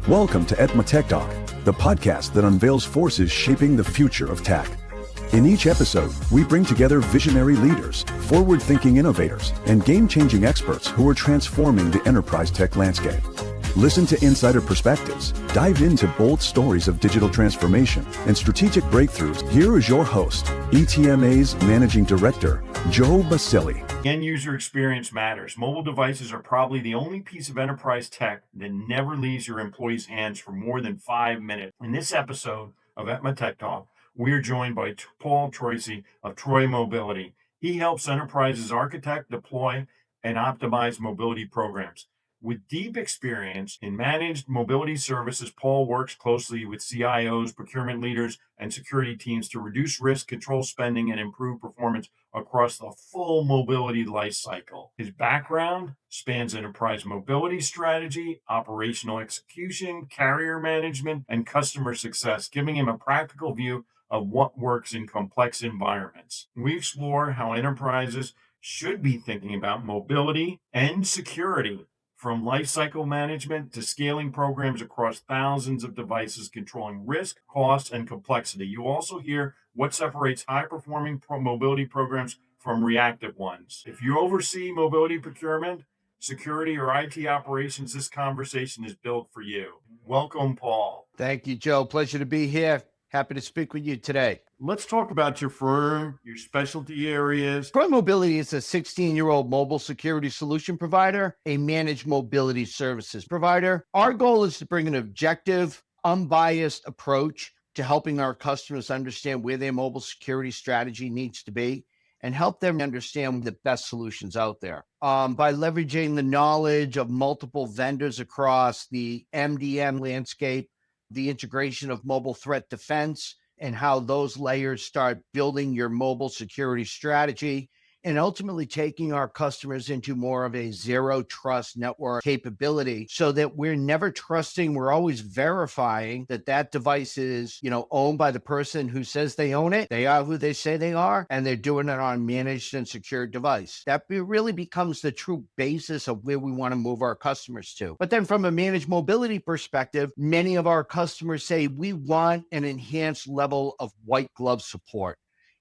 Welcome to ETMA Tech Talk, the podcast that unveils forces shaping the future of tech. In each episode, we bring together visionary leaders, forward-thinking innovators, and game-changing experts who are transforming the enterprise tech landscape. Listen to insider perspectives, dive into bold stories of digital transformation and strategic breakthroughs. Here is your host, ETMA's Managing Director, Joe Basili. End user experience matters. Mobile devices are probably the only piece of enterprise tech that never leaves your employees' hands for more than 5 minutes. In this episode of ETMA Tech Talk, we are joined by Paul Troisi of Troisi Mobility. He helps enterprises architect, deploy, and optimize mobility programs. With deep experience in managed mobility services, Paul works closely with CIOs, procurement leaders, and security teams to reduce risk, control spending, and improve performance across the full mobility lifecycle. His background spans enterprise mobility strategy, operational execution, carrier management, and customer success, giving him a practical view of what works in complex environments. We explore how enterprises should be thinking about mobility and security, from lifecycle management to scaling programs across thousands of devices, controlling risk, cost, and complexity. You also hear what separates high-performing mobility programs from reactive ones. If you oversee mobility procurement, security, or IT operations, this conversation is built for you. Welcome, Paul. Thank you, Joe. Pleasure to be here. Happy to speak with you today. Let's talk about your firm, your specialty areas. Troisi Mobility is a 16-year-old mobile security solution provider, a managed mobility services provider. Our goal is to bring an objective, unbiased approach to helping our customers understand where their mobile security strategy needs to be and help them understand the best solutions out there. By leveraging the knowledge of multiple vendors across the MDM landscape, the integration of mobile threat defense, and how those layers start building your mobile security strategy, and ultimately taking our customers into more of a zero trust network capability so that we're never trusting, we're always verifying that that device is, owned by the person who says they own it. They are who they say they are, and they're doing it on managed and secured device. That really becomes the true basis of where we want to move our customers to. But then from a managed mobility perspective, many of our customers say we want an enhanced level of white glove support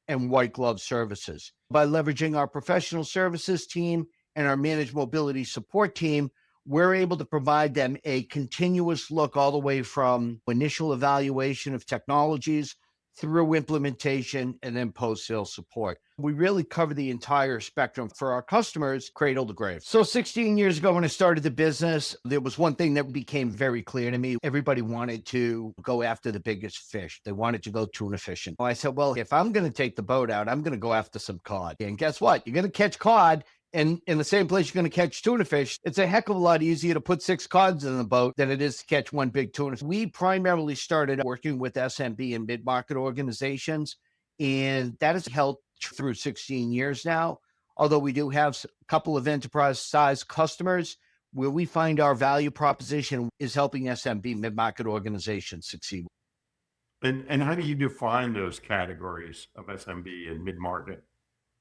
and white glove services. By leveraging our professional services team and our managed mobility support team, we're able to provide them a continuous look all the way from initial evaluation of technologies through implementation and then post-sale support. We really cover the entire spectrum for our customers, cradle to grave. So 16 years ago when I started the business, there was one thing that became very clear to me. Everybody wanted to go after the biggest fish. They wanted to go tuna fishing. I said, well, if I'm going to take the boat out, I'm going to go after some cod. And guess what? You're going to catch cod. And in the same place you're going to catch tuna fish, it's a heck of a lot easier to put 6 cods in the boat than it is to catch one big tuna. We primarily started working with SMB and mid-market organizations, and that has held through 16 years now. Although we do have a couple of enterprise-sized customers where we find our value proposition is helping SMB mid-market organizations succeed. And how do you define those categories of SMB and mid-market?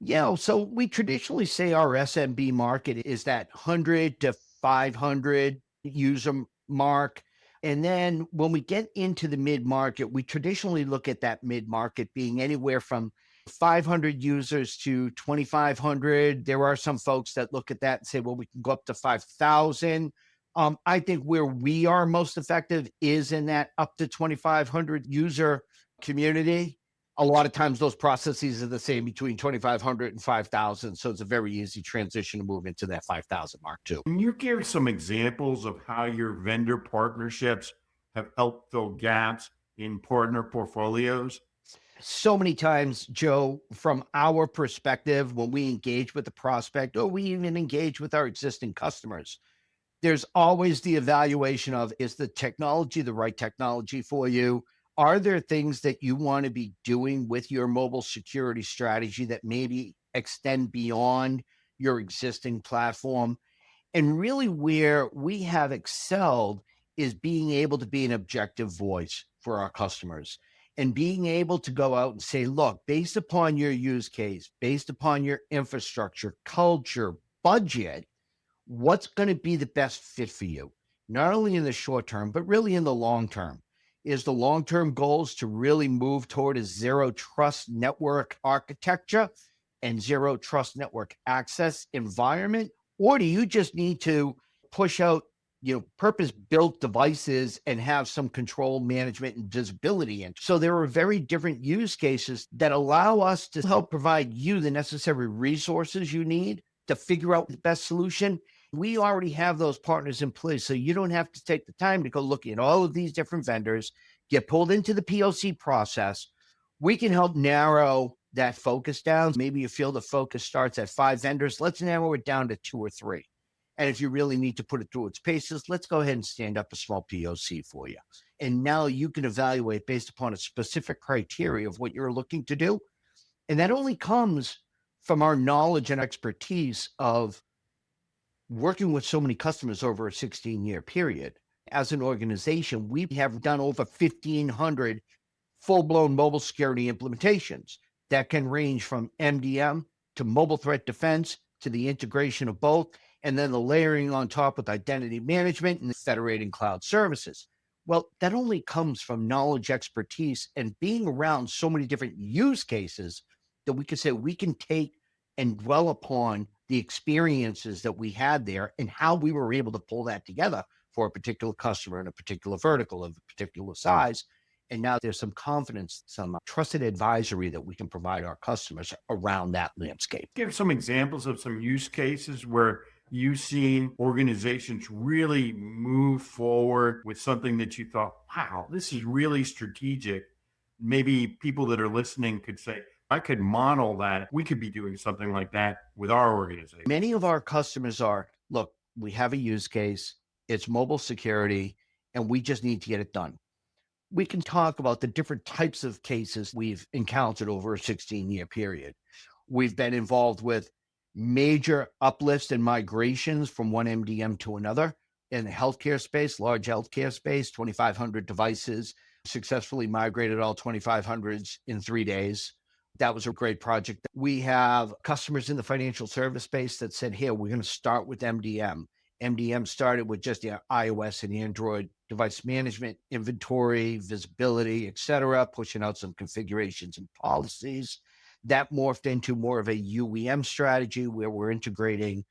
Yeah, so we traditionally say our SMB market is that 100 to 500 user mark. And then when we get into the mid-market, we traditionally look at that mid-market being anywhere from 500 users to 2,500. There are some folks that look at that and say, well, we can go up to 5,000. I think where we are most effective is in that up to 2,500 user community. A lot of times those processes are the same between 2,500 and 5,000. So it's a very easy transition to move into that 5,000 mark too. Can you give some examples of how your vendor partnerships have helped fill gaps in partner portfolios? So many times, Joe, from our perspective, when we engage with the prospect or we even engage with our existing customers, there's always the evaluation of, is the technology the right technology for you? Are there things that you want to be doing with your mobile security strategy that maybe extend beyond your existing platform? And really where we have excelled is being able to be an objective voice for our customers and being able to go out and say, look, based upon your use case, based upon your infrastructure, culture, budget, what's going to be the best fit for you? not only in the short term, but really in the long term. Is the long term goals to really move toward a zero trust network architecture and zero trust network access environment? Or do you just need to push out, purpose built devices and have some control management and visibility in? So there are very different use cases that allow us to help provide you the necessary resources you need to figure out the best solution. We already have those partners in place. So you don't have to take the time to go look at all of these different vendors, get pulled into the POC process. We can help narrow that focus down. Maybe you feel the focus starts at 5 vendors. Let's narrow it down to 2 or 3. And if you really need to put it through its paces, let's go ahead and stand up a small POC for you. And now you can evaluate based upon a specific criteria of what you're looking to do. And that only comes from our knowledge and expertise of working with so many customers over a 16-year period. As an organization, we have done over 1,500 full-blown mobile security implementations that can range from MDM to mobile threat defense to the integration of both, and then the layering on top with identity management and federating cloud services. Well, that only comes from knowledge, expertise, and being around so many different use cases that we can say we can take and dwell upon the experiences that we had there and how we were able to pull that together for a particular customer in a particular vertical of a particular size. And now there's some confidence, some trusted advisory that we can provide our customers around that landscape. Give some examples of some use cases where you've seen organizations really move forward with something that you thought, wow, this is really strategic. Maybe people that are listening could say, I could model that. We could be doing something like that with our organization. Many of our customers are, look, we have a use case, it's mobile security, and we just need to get it done. We can talk about the different types of cases we've encountered over a 16-year period. We've been involved with major uplifts and migrations from one MDM to another in the healthcare space, large healthcare space, 2,500 devices, successfully migrated all 2,500s in 3 days. That was a great project. We have customers in the financial service space that said, here, we're going to start with MDM. MDM started with just the iOS and Android device management, inventory, visibility, et cetera, pushing out some configurations and policies. That morphed into more of a UEM strategy where we're integrating,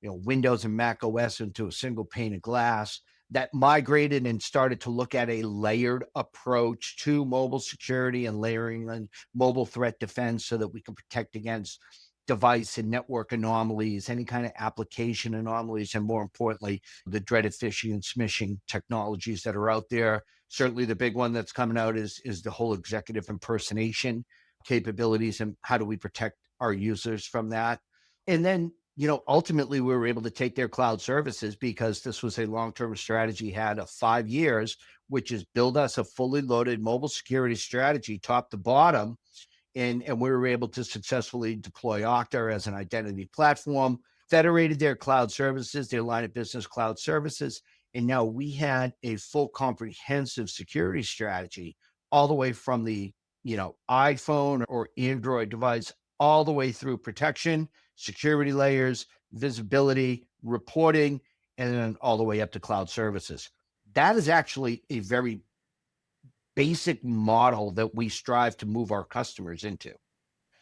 Windows and Mac OS into a single pane of glass. That migrated and started to look at a layered approach to mobile security and layering on mobile threat defense so that we can protect against device and network anomalies, any kind of application anomalies, and more importantly, the dreaded phishing and smishing technologies that are out there. Certainly the big one that's coming out is the whole executive impersonation capabilities and how do we protect our users from that. And then, ultimately we were able to take their cloud services because this was a long-term strategy had of 5 years, which is build us a fully loaded mobile security strategy top to bottom. And we were able to successfully deploy Okta as an identity platform, federated their cloud services, their line of business cloud services. And now we had a full comprehensive security strategy all the way from the, iPhone or Android device, all the way through protection, security layers, visibility, reporting, and then all the way up to cloud services. That is actually a very basic model that we strive to move our customers into.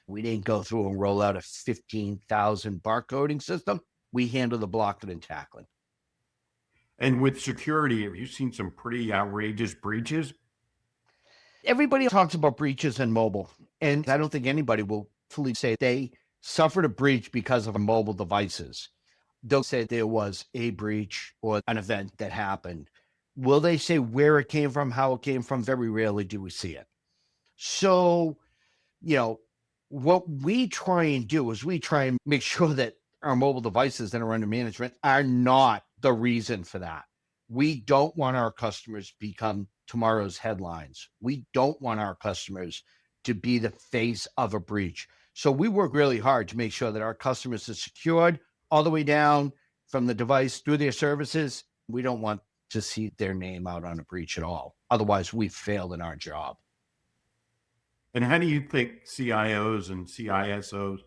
We didn't go through and roll out a 15,000 barcoding system. We handle the blocking and tackling. And with security, have you seen some pretty outrageous breaches? Everybody talks about breaches in mobile, and I don't think anybody will fully say they suffered a breach because of mobile devices. They'll say there was a breach or an event that happened. Will they say where it came from, how it came from? Very rarely do we see it. So, what we try and do is we try and make sure that our mobile devices that are under management are not the reason for that. We don't want our customers to become tomorrow's headlines. We don't want our customers to be the face of a breach. So we work really hard to make sure that our customers are secured all the way down from the device through their services. We don't want to see their name out on a breach at all. Otherwise, we've failed in our job. And how do you think CIOs and CISOs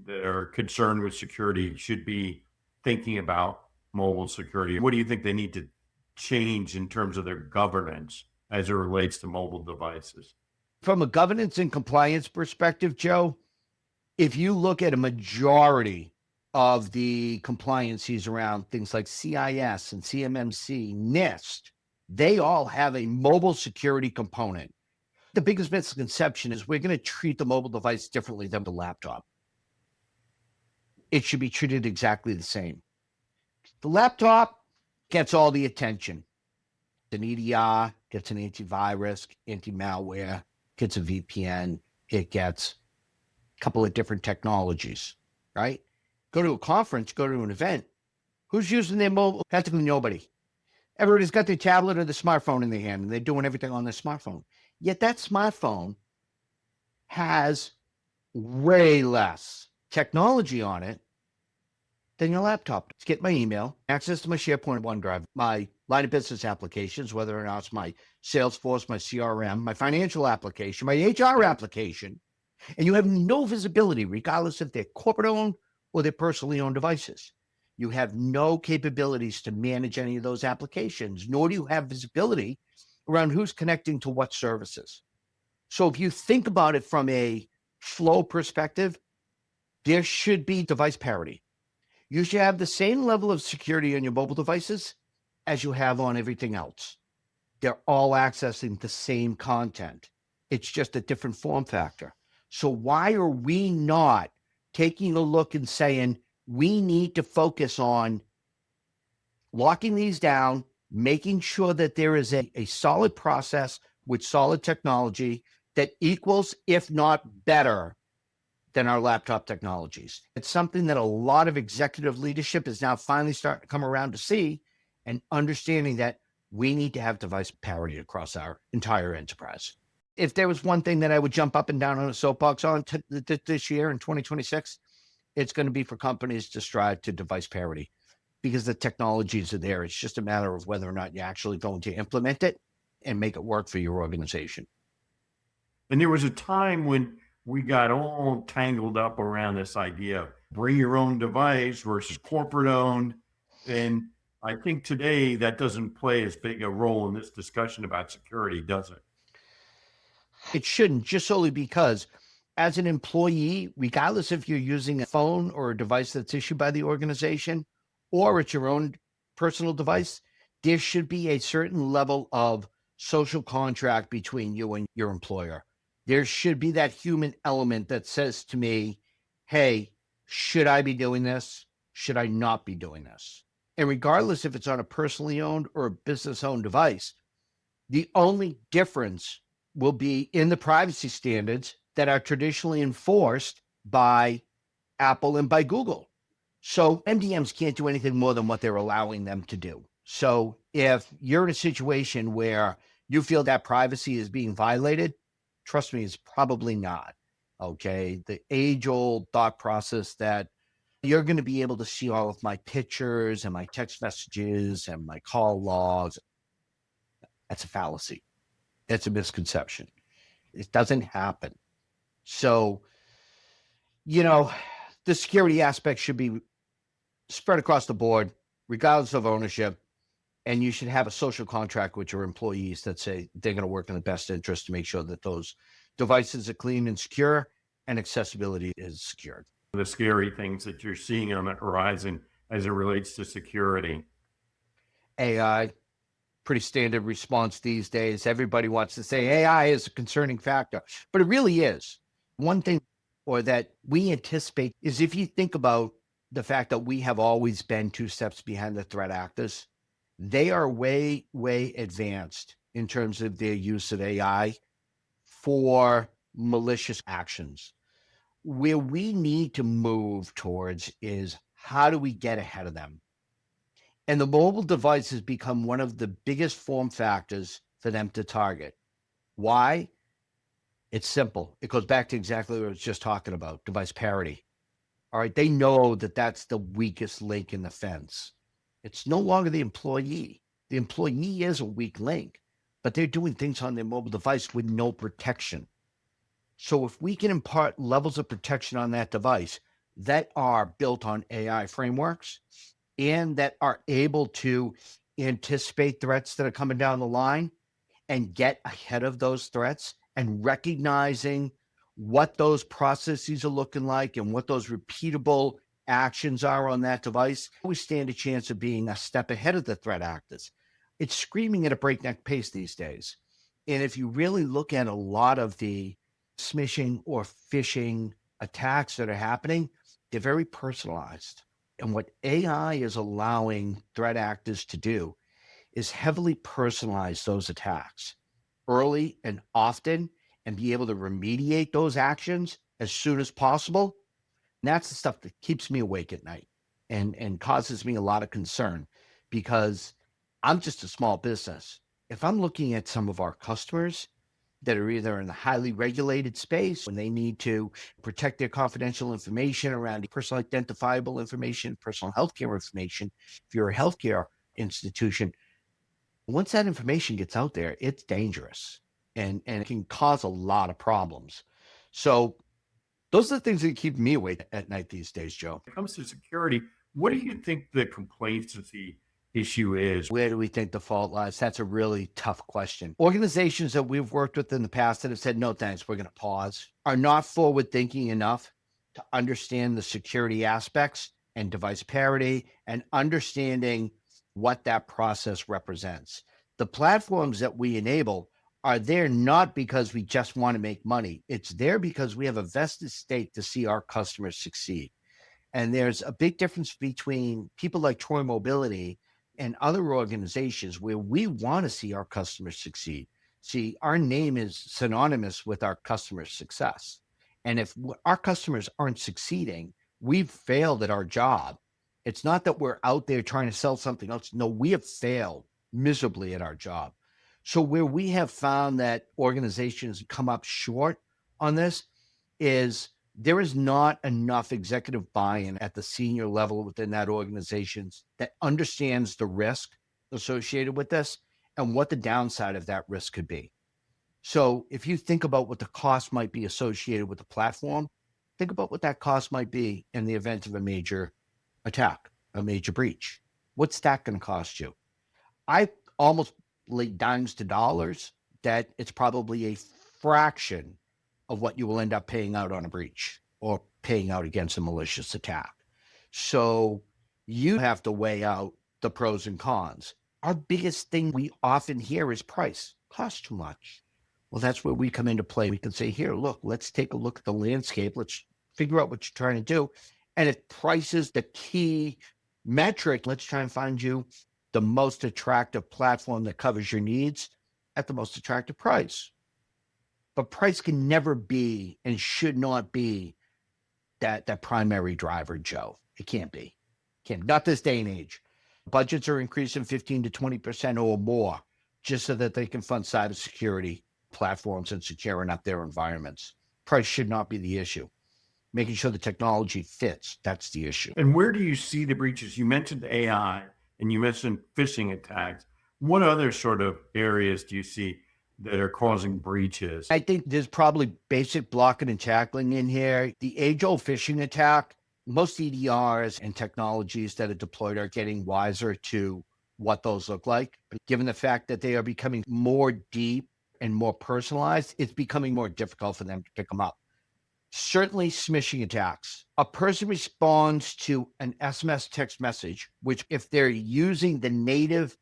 that are concerned with security should be thinking about mobile security? What do you think they need to change in terms of their governance as it relates to mobile devices? From a governance and compliance perspective, Joe, if you look at a majority of the compliances around things like CIS and CMMC, NIST, they all have a mobile security component. The biggest misconception is we're going to treat the mobile device differently than the laptop. It should be treated exactly the same. The laptop gets all the attention. An EDR, gets an antivirus, anti-malware, gets a VPN, it gets a couple of different technologies, right? Go to a conference, go to an event. Who's using their mobile? Practically nobody. Everybody's got their tablet or the smartphone in their hand, and they're doing everything on their smartphone. Yet that smartphone has way less technology on it than your laptop. Let's get my email, access to my SharePoint OneDrive, my line of business applications, whether or not it's my Salesforce, my CRM, my financial application, my HR application, and you have no visibility, regardless if they're corporate owned or they're personally owned devices. You have no capabilities to manage any of those applications, nor do you have visibility around who's connecting to what services. So if you think about it from a flow perspective, there should be device parity. You should have the same level of security on your mobile devices as you have on everything else. They're all accessing the same content. It's just a different form factor. So why are we not taking a look and saying we need to focus on locking these down, making sure that there is a solid process with solid technology that equals, if not better, than our laptop technologies? It's something that a lot of executive leadership is now finally starting to come around to see and understanding that we need to have device parity across our entire enterprise. If there was one thing that I would jump up and down on a soapbox on this year in 2026, it's going to be for companies to strive to device parity, because the technologies are there. It's just a matter of whether or not you're actually going to implement it and make it work for your organization. And there was a time when we got all tangled up around this idea of bring your own device versus corporate owned. And I think today that doesn't play as big a role in this discussion about security, does it? It shouldn't, just solely because as an employee, regardless if you're using a phone or a device that's issued by the organization or it's your own personal device, there should be a certain level of social contract between you and your employer. There should be that human element that says to me, hey, should I be doing this? Should I not be doing this? And regardless if it's on a personally owned or a business owned device, the only difference will be in the privacy standards that are traditionally enforced by Apple and by Google. So MDMs can't do anything more than what they're allowing them to do. So if you're in a situation where you feel that privacy is being violated, trust me, it's probably not. Okay. The age-old thought process that you're going to be able to see all of my pictures and my text messages and my call logs, that's a fallacy. It's a misconception. It doesn't happen. So, the security aspect should be spread across the board, regardless of ownership. And you should have a social contract with your employees that say they're going to work in the best interest to make sure that those devices are clean and secure and accessibility is secured. The scary things that you're seeing on the horizon as it relates to security. AI, pretty standard response these days. Everybody wants to say AI is a concerning factor, but it really is. One thing that we anticipate is, if you think about the fact that we have always been 2 steps behind the threat actors, they are way, way advanced in terms of their use of AI for malicious actions. Where we need to move towards is, how do we get ahead of them? And the mobile device has become one of the biggest form factors for them to target. Why? It's simple. It goes back to exactly what I was just talking about, device parity. All right. They know that that's the weakest link in the fence. It's no longer the employee. The employee is a weak link, but they're doing things on their mobile device with no protection. So if we can impart levels of protection on that device that are built on AI frameworks and that are able to anticipate threats that are coming down the line and get ahead of those threats and recognizing what those processes are looking like and what those repeatable actions are on that device, we stand a chance of being a step ahead of the threat actors. It's screaming at a breakneck pace these days. And if you really look at a lot of the smishing or phishing attacks that are happening, they're very personalized. And what AI is allowing threat actors to do is heavily personalize those attacks early and often and be able to remediate those actions as soon as possible. And that's the stuff that keeps me awake at night and causes me a lot of concern because I'm just a small business. If I'm looking at some of our customers that are either in the highly regulated space when they need to protect their confidential information around personal identifiable information, personal healthcare information, if you're a healthcare institution, once that information gets out there, it's dangerous and it can cause a lot of problems. So those are the things that keep me awake at night these days, Joe. When it comes to security, what do you think the complacency issue is? Where do we think the fault lies? That's a really tough question. Organizations that we've worked with in the past that have said, no, thanks, we're going to pause, are not forward thinking enough to understand the security aspects and device parity and understanding what that process represents. The platforms that we enable are there not because we just want to make money. It's there because we have a vested stake to see our customers succeed. And there's a big difference between people like Troy Mobility and other organizations where we want to see our customers succeed. See, our name is synonymous with our customers' success. And if our customers aren't succeeding, we've failed at our job. It's not that we're out there trying to sell something else. No, we have failed miserably at our job. So where we have found that organizations come up short on this is there is not enough executive buy-in at the senior level within that organization that understands the risk associated with this and what the downside of that risk could be. So if you think about what the cost might be associated with the platform, think about what that cost might be in the event of a major attack, a major breach. What's that going to cost you? I almost lay dimes to dollars that it's probably a fraction of what you will end up paying out on a breach or paying out against a malicious attack. So you have to weigh out the pros and cons. Our biggest thing we often hear is price. Costs too much. Well, that's where we come into play. We can say, here, look, let's take a look at the landscape. Let's figure out what you're trying to do. And if price is the key metric, let's try and find you the most attractive platform that covers your needs at the most attractive price. But price can never be and should not be that primary driver, Joe. It can't be. Not this day and age. Budgets are increasing 15 to 20% or more just so that they can fund cybersecurity platforms and securing up their environments. Price should not be the issue. Making sure the technology fits, that's the issue. And where do you see the breaches? You mentioned AI and you mentioned phishing attacks. What other sort of areas do you see that are causing breaches? I think there's probably basic blocking and tackling in here. The age-old phishing attack, most EDRs and technologies that are deployed are getting wiser to what those look like. But given the fact that they are becoming more deep and more personalized, it's becoming more difficult for them to pick them up. Certainly smishing attacks. A person responds to an SMS text message, which if they're using the native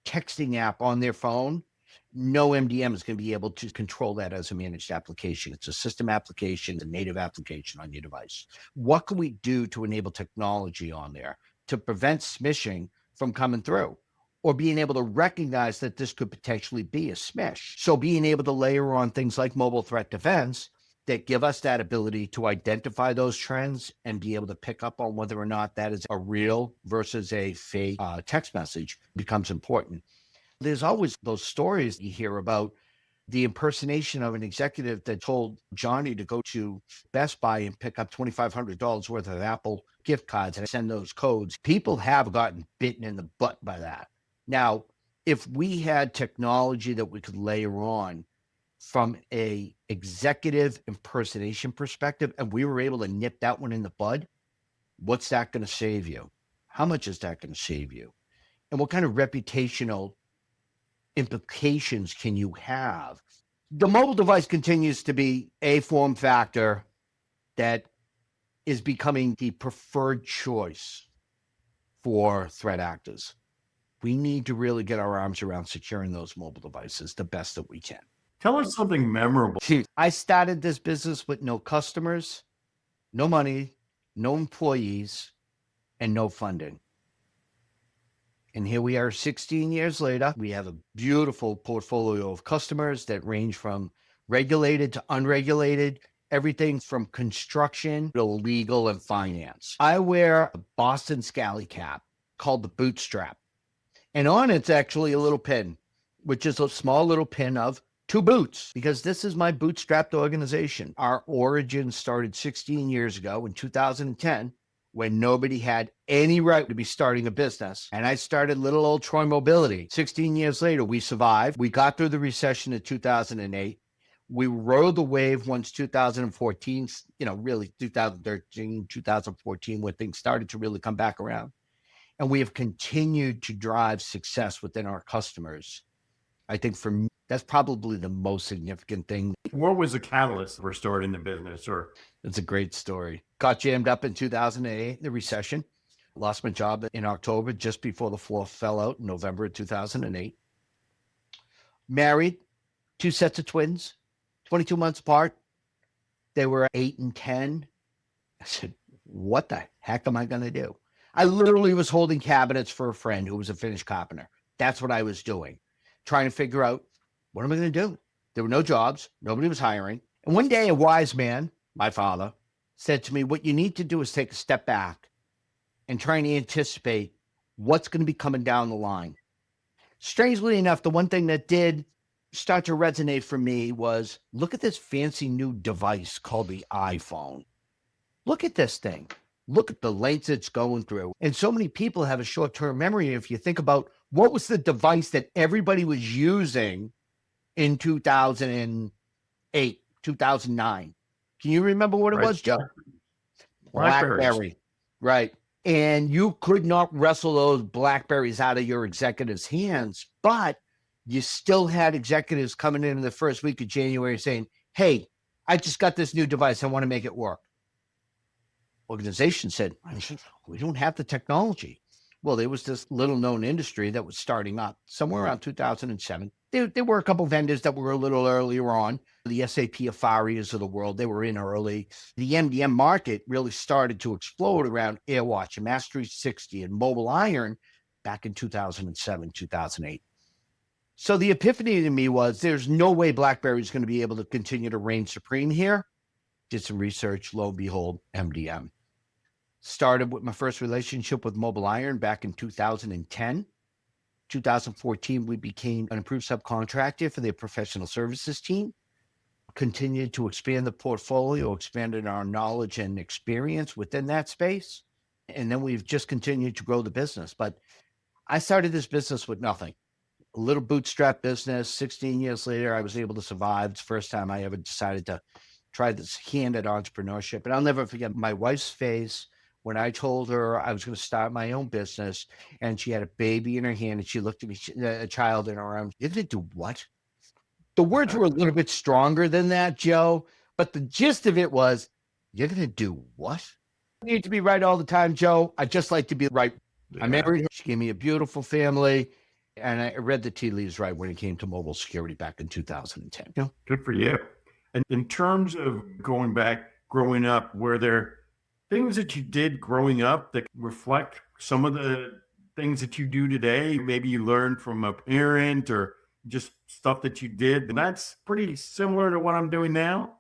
texting app on their phone, no MDM is going to be able to control that as a managed application. It's a system application, a native application on your device. What can we do to enable technology on there to prevent smishing from coming through or being able to recognize that this could potentially be a smish? So being able to layer on things like mobile threat defense that give us that ability to identify those trends and be able to pick up on whether or not that is a real versus a fake text message becomes important. There's always those stories you hear about the impersonation of an executive that told Johnny to go to Best Buy and pick up $2,500 worth of Apple gift cards and send those codes. People have gotten bitten in the butt by that. Now, if we had technology that we could layer on from a executive impersonation perspective, and we were able to nip that one in the bud, what's that going to save you? How much is that going to save you? and what kind of reputational implications can you have? The mobile device continues to be a form factor that is becoming the preferred choice for threat actors. We need to really get our arms around securing those mobile devices the best that we can. Tell us something memorable. I started this business with no customers, no money, no employees, and no funding. And here we are 16 years later. We have a beautiful portfolio of customers that range from regulated to unregulated, everything from construction to legal and finance. I wear a Boston Scally cap called the Bootstrap. And on it's actually a little pin, which is a small little pin of two boots, because this is my bootstrapped organization. Our origin started 16 years ago in 2010, when nobody had any right to be starting a business. And I started little old Troy Mobility. 16 years later, we survived. We got through the recession in 2008. We rode the wave once 2014, really 2013, 2014, when things started to really come back around. And we have continued to drive success within our customers. I think for me, that's probably the most significant thing. What was the catalyst for starting the business? Or it's a great story. Got jammed up in 2008, the recession. Lost my job in October, just before the floor fell out in November of 2008. Married, 2 sets of twins, 22 months apart. They were 8 and 10. I said, what the heck am I going to do? I literally was holding cabinets for a friend who was a finished carpenter. That's what I was doing, trying to figure out, what am I going to do? There were no jobs. Nobody was hiring. And one day, a wise man, my father, said to me, what you need to do is take a step back and try and anticipate what's going to be coming down the line. Strangely enough, the one thing that did start to resonate for me was, look at this fancy new device called the iPhone. Look at this thing. Look at the lengths it's going through. And so many people have a short-term memory. If you think about what was the device that everybody was using in 2008, 2009. Can you remember what it was, Joe? BlackBerry. Right. And you could not wrestle those BlackBerries out of your executives' hands, but you still had executives coming in the first week of January saying, hey, I just got this new device. I want to make it work. Organization said, we don't have the technology. Well, there was this little known industry that was starting up somewhere around 2007. There were a couple of vendors that were a little earlier on. The SAP Afarias of the world, they were in early. The MDM market really started to explode around AirWatch and Master 360 and Mobile Iron back in 2007, 2008. So the epiphany to me was, there's no way BlackBerry is going to be able to continue to reign supreme here. Did some research, lo and behold, MDM. Started with my first relationship with Mobile Iron back in 2010. 2014, we became an approved subcontractor for their professional services team. Continued to expand the portfolio, expanded our knowledge and experience within that space. And then we've just continued to grow the business. But I started this business with nothing. A little bootstrap business. 16 years later, I was able to survive. It's the first time I ever decided to try this hand at entrepreneurship. And I'll never forget my wife's face when I told her I was going to start my own business, and she had a baby in her hand, and she looked at me, a child in her arms. You're going to do what? The words were a little bit stronger than that, Joe, but the gist of it was, you're going to do what? I need to be right all the time, Joe. I just like to be right. Yeah. I married her. She gave me a beautiful family, and I read the tea leaves right when it came to mobile security back in 2010. You know? Good for you. And in terms of going back, growing up, were there things that you did growing up that reflect some of the things that you do today? Maybe you learned from a parent or just stuff that you did. And that's pretty similar to what I'm doing now.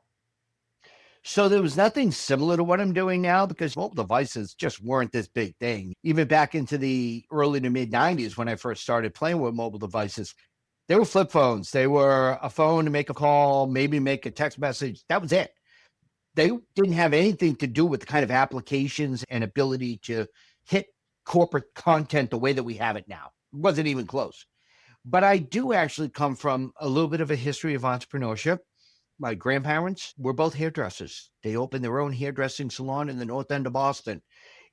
So there was nothing similar to what I'm doing now, because mobile devices just weren't this big thing. Even back into the early to mid 90s, when I first started playing with mobile devices, they were flip phones. They were a phone to make a call, maybe make a text message. That was it. They didn't have anything to do with the kind of applications and ability to hit corporate content the way that we have it now. It wasn't even close. But I do actually come from a little bit of a history of entrepreneurship. My grandparents were both hairdressers. They opened their own hairdressing salon in the North End of Boston,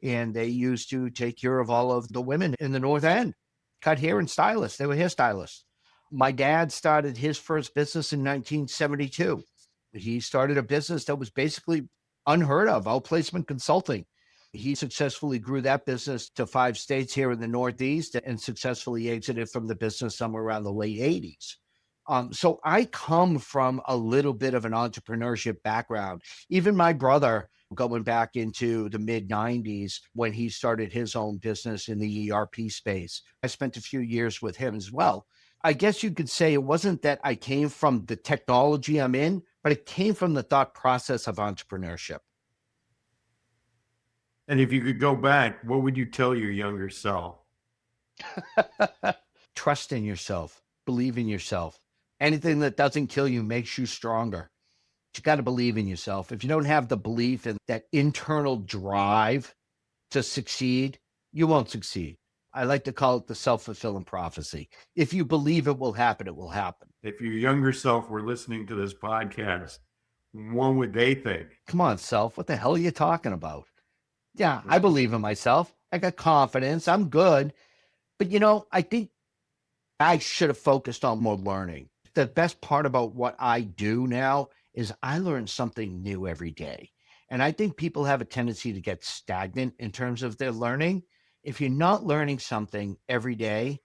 and they used to take care of all of the women in the North End. cut hair and stylists. They were hairstylists. My dad started his first business in 1972. He started a business that was basically unheard of, outplacement consulting. He successfully grew that business to 5 states here in the Northeast and successfully exited from the business somewhere around the late 80s. So I come from a little bit of an entrepreneurship background. Even my brother, going back into the mid 90s when he started his own business in the ERP space, I spent a few years with him as well. I guess you could say it wasn't that I came from the technology I'm in, but it came from the thought process of entrepreneurship. And if you could go back, what would you tell your younger self? Trust in yourself, believe in yourself. Anything that doesn't kill you makes you stronger. You got to believe in yourself. If you don't have the belief and that internal drive to succeed, you won't succeed. I like to call it the self-fulfilling prophecy. If you believe it will happen, it will happen. If your younger self were listening to this podcast, what would they think? Come on, self. What the hell are you talking about? Yeah, I believe in myself. I got confidence. I'm good. But, I think I should have focused on more learning. The best part about what I do now is I learn something new every day. And I think people have a tendency to get stagnant in terms of their learning. If you're not learning something every day,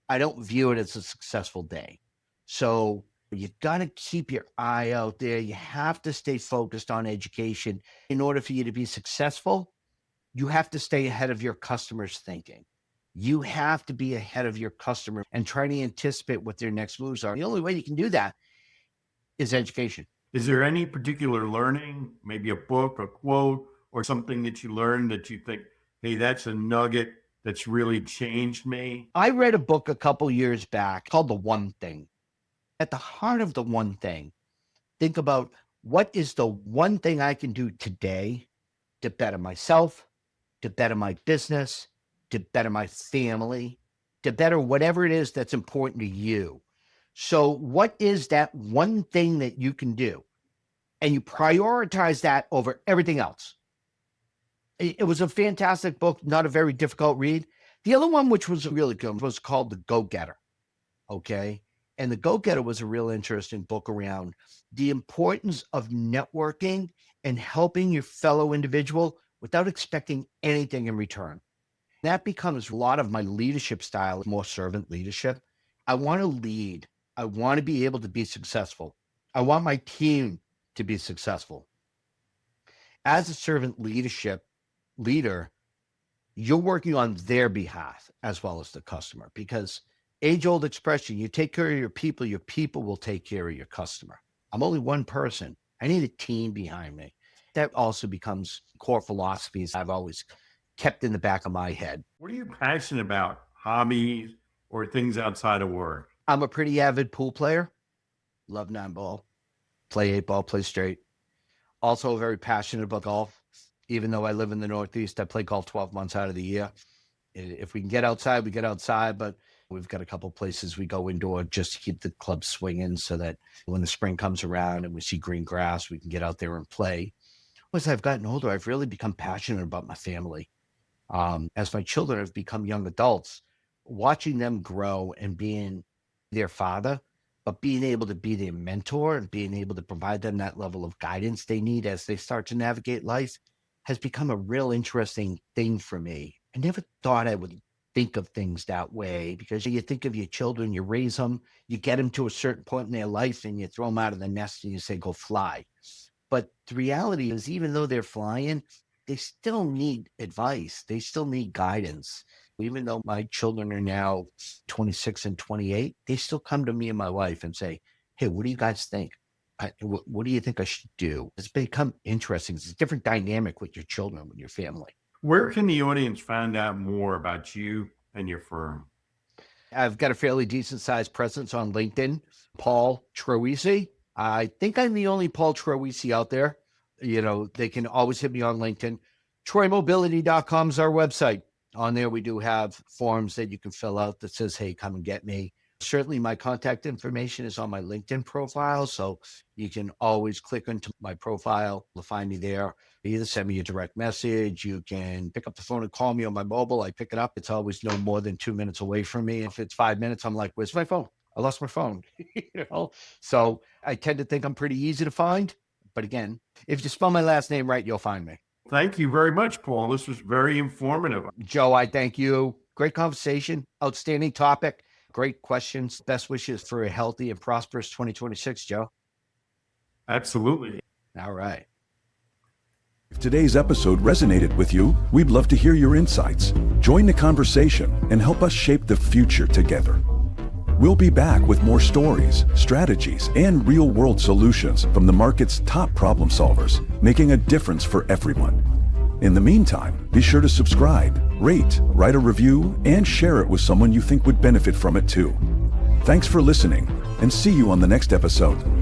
I don't view it as a successful day. So you got to keep your eye out there. You have to stay focused on education. In order for you to be successful, you have to stay ahead of your customers' thinking. You have to be ahead of your customer and try to anticipate what their next moves are. The only way you can do that is education. Is there any particular learning, maybe a book, a quote, or something that you learned that you think, hey, that's a nugget that's really changed me? I read a book a couple years back called The One Thing. At the heart of the one thing, think about what is the one thing I can do today to better myself, to better my business, to better my family, to better whatever it is that's important to you. So what is that one thing that you can do? And you prioritize that over everything else. It was a fantastic book, not a very difficult read. The other one, which was really good, was called The Go-Getter. Okay. And The Go-Getter was a real interesting book around the importance of networking and helping your fellow individual without expecting anything in return. That becomes a lot of my leadership style, more servant leadership. I want to lead. I want to be able to be successful. I want my team to be successful. As a servant leader, you're working on their behalf as well as the customer, because age-old expression, you take care of your people will take care of your customer. I'm only one person. I need a team behind me. That also becomes core philosophies I've always kept in the back of my head. What are you passionate about? Hobbies or things outside of work? I'm a pretty avid pool player. Love 9-ball. Play 8-ball, play straight. Also very passionate about golf. Even though I live in the Northeast, I play golf 12 months out of the year. If we can get outside, we get outside, but we've got a couple places we go indoor just to keep the club swinging so that when the spring comes around and we see green grass, we can get out there and play. As I've gotten older, I've really become passionate about my family. As my children have become young adults, watching them grow and being their father, but being able to be their mentor and being able to provide them that level of guidance they need as they start to navigate life has become a real interesting thing for me. I never thought I would think of things that way, because you think of your children, you raise them, you get them to a certain point in their life and you throw them out of the nest and you say, go fly. But the reality is, even though they're flying, they still need advice. They still need guidance. Even though my children are now 26 and 28, they still come to me and my wife and say, hey, what do you guys think? What do you think I should do? It's become interesting. It's a different dynamic with your children, with your family. Where can the audience find out more about you and your firm? I've got a fairly decent sized presence on LinkedIn, Paul Troisi. I think I'm the only Paul Troisi out there. They can always hit me on LinkedIn. TroyMobility.com is our website. On there, we do have forms that you can fill out that says, hey, come and get me. Certainly, my contact information is on my LinkedIn profile, so you can always click into my profile to find me there. Either send me a direct message. You can pick up the phone and call me on my mobile. I pick it up. It's always no more than 2 minutes away from me. If it's 5 minutes, I'm like, where's my phone? I lost my phone. So I tend to think I'm pretty easy to find. But again, if you spell my last name right, you'll find me. Thank you very much, Paul. This was very informative. Joe, I thank you. Great conversation. Outstanding topic. Great questions. Best wishes for a healthy and prosperous 2026, Joe. Absolutely. All right. If today's episode resonated with you, we'd love to hear your insights. Join the conversation and help us shape the future together. We'll be back with more stories, strategies, and real-world solutions from the market's top problem solvers, making a difference for everyone. In the meantime, be sure to subscribe, rate, write a review, and share it with someone you think would benefit from it too. Thanks for listening, and see you on the next episode.